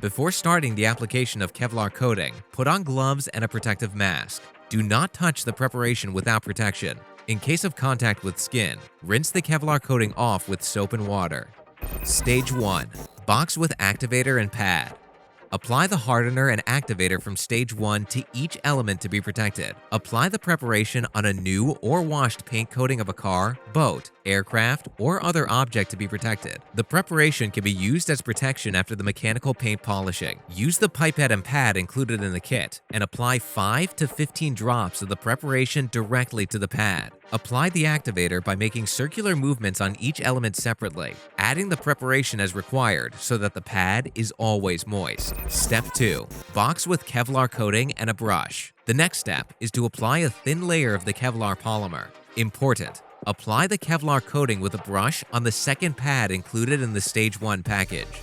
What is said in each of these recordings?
Before starting the application of Kevlar coating, put on gloves and a protective mask. Do not touch the preparation without protection. In case of contact with skin, rinse the Kevlar coating off with soap and water. Stage 1. Box with activator and pad. Apply the hardener and activator from Stage 1 to each element to be protected. Apply the preparation on a new or washed paint coating of a car, boat, aircraft, or other object to be protected. The preparation can be used as protection after the mechanical paint polishing. Use the pipette and pad included in the kit and apply 5 to 15 drops of the preparation directly to the pad. Apply the activator by making circular movements on each element separately, adding the preparation as required so that the pad is always moist. Step 2. Box with Kevlar coating and a brush. The next step is to apply a thin layer of the Kevlar polymer. Important: apply the Kevlar coating with a brush on the second pad included in the Stage 1 package.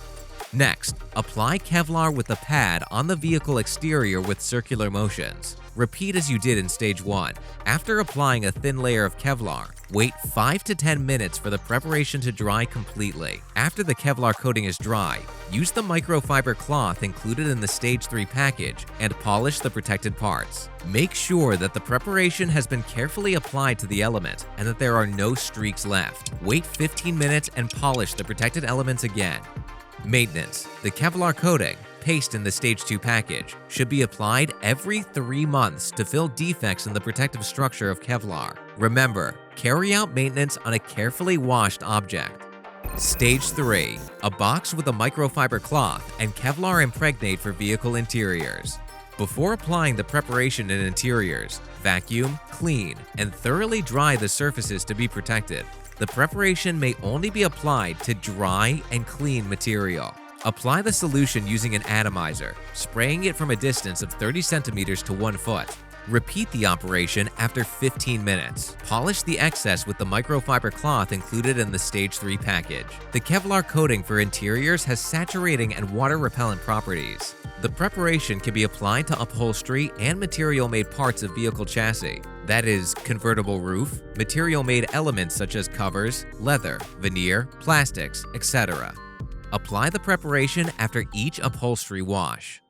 Next, apply Kevlar with the pad on the vehicle exterior with circular motions. Repeat as you did in Stage 1. After applying a thin layer of Kevlar, wait 5 to 10 minutes for the preparation to dry completely. After the Kevlar coating is dry, use the microfiber cloth included in the Stage 3 package and polish the protected parts. Make sure that the preparation has been carefully applied to the element and that there are no streaks left. Wait 15 minutes and polish the protected elements again. Maintenance: the Kevlar coating, paste in the Stage 2 package, should be applied every 3 months to fill defects in the protective structure of Kevlar. Remember, carry out maintenance on a carefully washed object. Stage 3. A box with a microfiber cloth and Kevlar impregnate for vehicle interiors. Before applying the preparation in interiors, vacuum, clean, and thoroughly dry the surfaces to be protected. The preparation may only be applied to dry and clean material. Apply the solution using an atomizer, spraying it from a distance of 30 centimeters to 1 foot. Repeat the operation after 15 minutes. Polish the excess with the microfiber cloth included in the Stage 3 package. The Kevlar coating for interiors has saturating and water-repellent properties. The preparation can be applied to upholstery and material-made parts of vehicle chassis. That is, convertible roof, material-made elements such as covers, leather, veneer, plastics, etc. Apply the preparation after each upholstery wash.